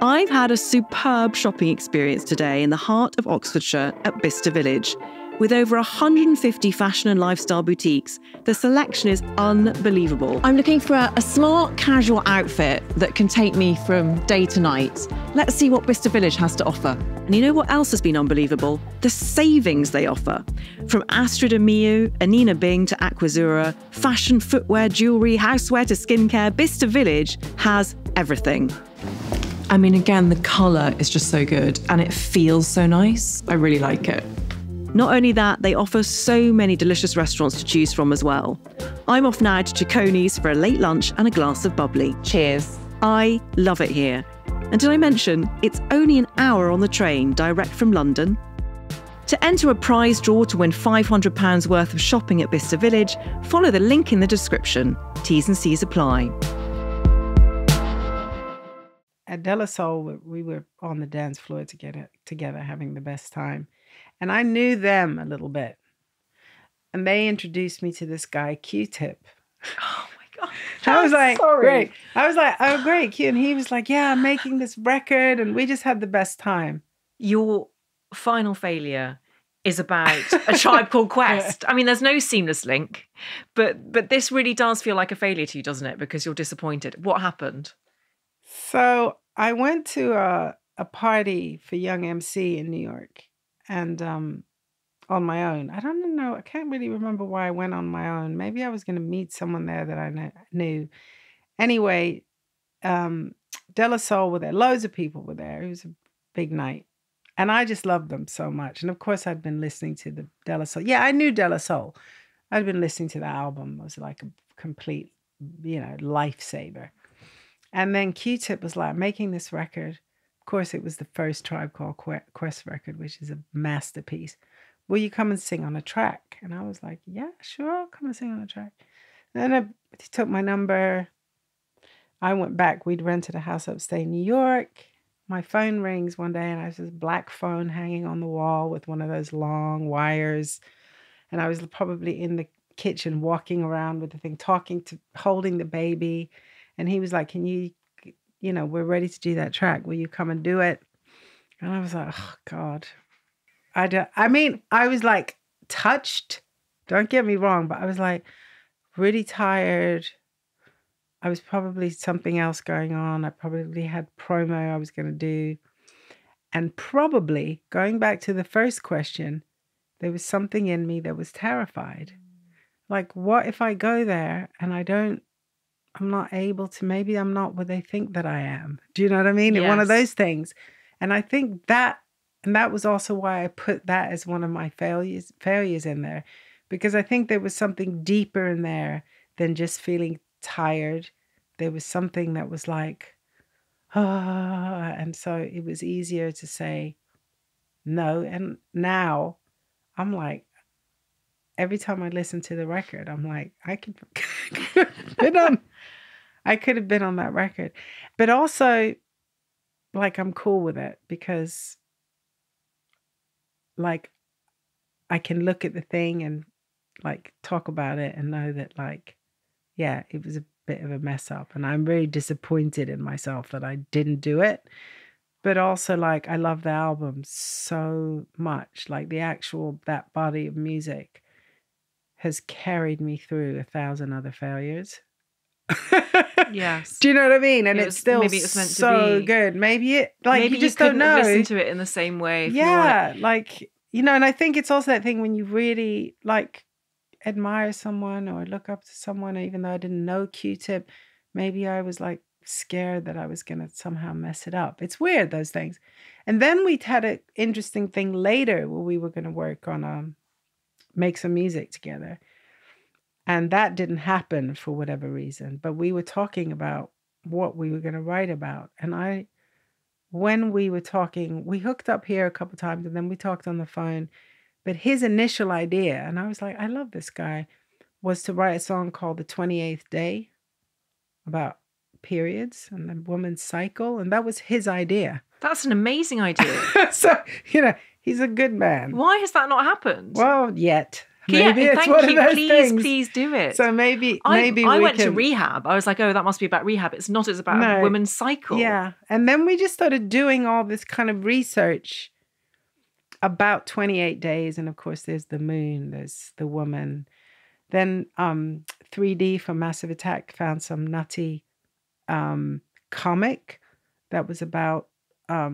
I've had a superb shopping experience today in the heart of Oxfordshire at Bicester Village. With over 150 fashion and lifestyle boutiques, the selection is unbelievable. I'm looking for a smart, casual outfit that can take me from day to night. Let's see what Bicester Village has to offer. And you know what else has been unbelievable? The savings they offer. From Astrid and Miu, Anina Bing to Aquazura, fashion, footwear, jewellery, housewear to skincare, Bicester Village has everything. I mean, again, the colour is just so good and it feels so nice. I really like it. Not only that, they offer so many delicious restaurants to choose from as well. I'm off now to Cicconi's for a late lunch and a glass of bubbly. Cheers. I love it here. And did I mention, it's only an hour on the train direct from London? To enter a prize draw to win £500 worth of shopping at Bicester Village, follow the link in the description. T's and C's apply. At De La Soul, we were on the dance floor together having the best time. And I knew them a little bit. And they introduced me to this guy, Q-Tip. Oh my God. I was like, great. I was like, oh, great, Q. And he was like, yeah, I'm making this record. And we just had the best time. Your final failure is about A Tribe Called Quest. I mean, there's no seamless link, but this really does feel like a failure to you, doesn't it? Because you're disappointed. What happened? So I went to a party for Young MC in New York. And on my own. I don't know. I can't really remember why I went on my own. Maybe I was going to meet someone there that I knew. Anyway, De La Soul were there. Loads of people were there. It was a big night. And I just loved them so much. And of course, I'd been listening to the De La Soul. Yeah, I knew De La Soul. I'd been listening to the album. It was like a complete, lifesaver. And then Q-Tip was like making this record. Of course, it was the first Tribe Called Quest record, which is a masterpiece. Will you come and sing on a track? And I was like, yeah, sure, I'll come and sing on a track. Then he took my number. I went back. We'd rented a house upstate New York. My phone rings one day, and I have this black phone hanging on the wall with one of those long wires. And I was probably in the kitchen walking around with the thing, holding the baby. And he was like, can you... we're ready to do that track. Will you come and do it? And I was like, oh, God. I was like touched. Don't get me wrong, but I was like really tired. I was probably something else going on. I probably had promo I was going to do. And probably, going back to the first question, there was something in me that was terrified. Like, what if I go there and I'm not able to, maybe I'm not what they think that I am. Do you know what I mean? Yes. One of those things. And I think that was also why I put that as one of my failures in there. Because I think there was something deeper in there than just feeling tired. There was something that was like, and so it was easier to say no. And now I'm like, every time I listen to the record, I'm like, I could have been on that record. But also, like, I'm cool with it because, like, I can look at the thing and, like, talk about it and know that, like, yeah, it was a bit of a mess up. And I'm very disappointed in myself that I didn't do it. But also, like, I love the album so much. Like, that body of music has carried me through 1,000 other failures. Yes. Do you know what I mean? And it's still maybe it's meant so to be good. Maybe you just don't know. Listen to it in the same way. Yeah, like, and I think it's also that thing when you really, like, admire someone or look up to someone, even though I didn't know Q-Tip, maybe I was, like, scared that I was going to somehow mess it up. It's weird, those things. And then we had an interesting thing later where we were going to work on make some music together. And that didn't happen for whatever reason. But we were talking about what we were going to write about. And when we were talking, we hooked up here a couple times and then we talked on the phone. But his initial idea, and I was like, I love this guy, was to write a song called The 28th Day about periods and the woman's cycle. And that was his idea. That's an amazing idea. So, he's a good man. Why has that not happened? Well, yet. Maybe yeah, it's thank one you. of those Please, things. please do it. So maybe I we went to can. rehab. I was like, oh, that must be about rehab. It's not. It's about No. a woman's cycle. Yeah. And then we just started doing all this kind of research about 28 days. And of course, there's the moon, there's the woman. Then 3D from Massive Attack found some nutty comic that was about a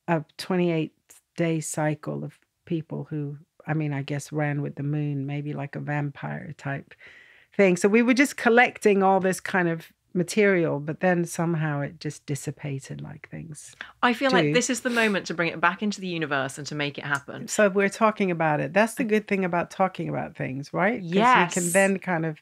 28-day cycle of people who, I mean, I guess ran with the moon, maybe like a vampire type thing. So we were just collecting all this kind of material, but then somehow it just dissipated like things. I feel like this is the moment to bring it back into the universe and to make it happen. So we're talking about it. That's the good thing about talking about things, right? Yes. You can then kind of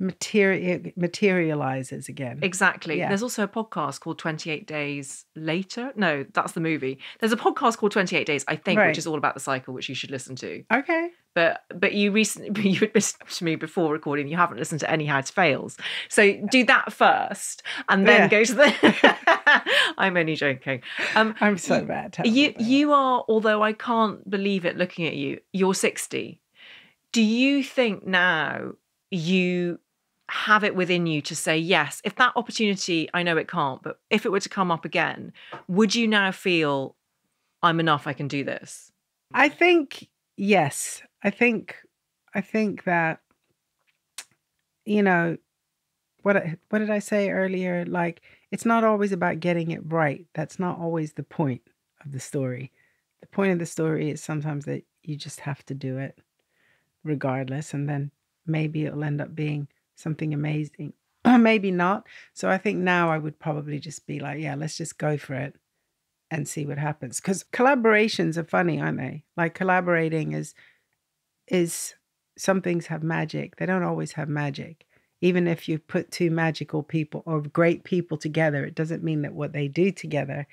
materializes again. Exactly. Yeah. There's also a podcast called 28 Days Later. No, that's the movie. There's a podcast called 28 Days, I think, Right. which is all about the cycle, which you should listen to. Okay. But you had listened to me before recording. You haven't listened to any How to Fails. So do that first and then go to the... I'm only joking. I'm so bad. You are, although I can't believe it looking at you, you're 60. Do you think now you have it within you to say, yes, if that opportunity, I know it can't, but if it were to come up again, would you now feel I'm enough, I can do this? I think, yes. I think that, you know, what did I say earlier? Like, it's not always about getting it right. That's not always the point of the story. The point of the story is sometimes that you just have to do it regardless. And then maybe it'll end up being something amazing, or maybe not. So I think now I would probably just be like, yeah, let's just go for it and see what happens. Because collaborations are funny, aren't they? Like collaborating is some things have magic. They don't always have magic. Even if you put two magical people or great people together, it doesn't mean that what they do together.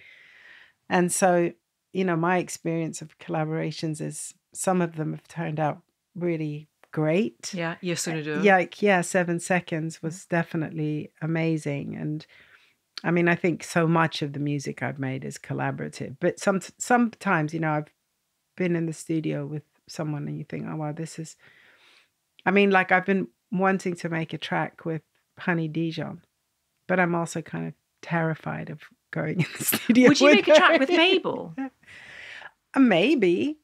And so, you know, my experience of collaborations is some of them have turned out really great. Yeah, yes, I do. Yeah, 7 seconds was definitely amazing. And I mean, I think so much of the music I've made is collaborative. But sometimes, you know, I've been in the studio with someone and you think, oh, wow, this is... I mean, like I've been wanting to make a track with Honey Dijon, but I'm also kind of terrified of going in the studio. Would you make a track with Mabel? Maybe.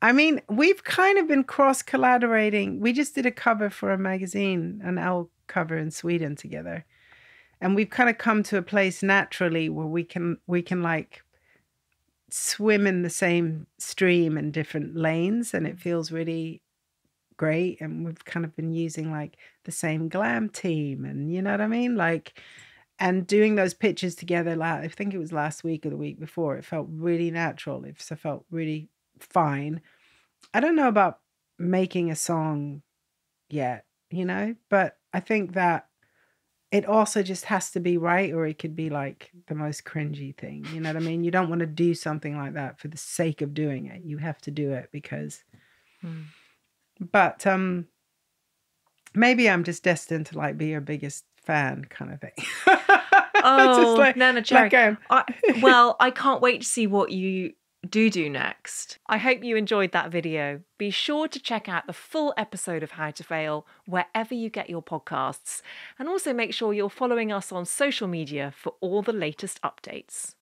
I mean, we've kind of been cross-collaborating. We just did a cover for a magazine, an L cover in Sweden together. And we've kind of come to a place naturally where we can like swim in the same stream in different lanes, and it feels really great. And we've kind of been using like the same glam team, and you know what I mean? Like, and doing those pictures together, I think it was last week or the week before, it felt really natural. It felt really fine. I don't know about making a song yet, you know, but I think that it also just has to be right, or it could be like the most cringy thing. You know what I mean? You don't want to do something like that for the sake of doing it. You have to do it because... But maybe I'm just destined to like be your biggest fan kind of thing. Oh, like, Neneh Cherry. Like, well, I can't wait to see what you do next. I hope you enjoyed that video. Be sure to check out the full episode of How to Fail wherever you get your podcasts. And also make sure you're following us on social media for all the latest updates.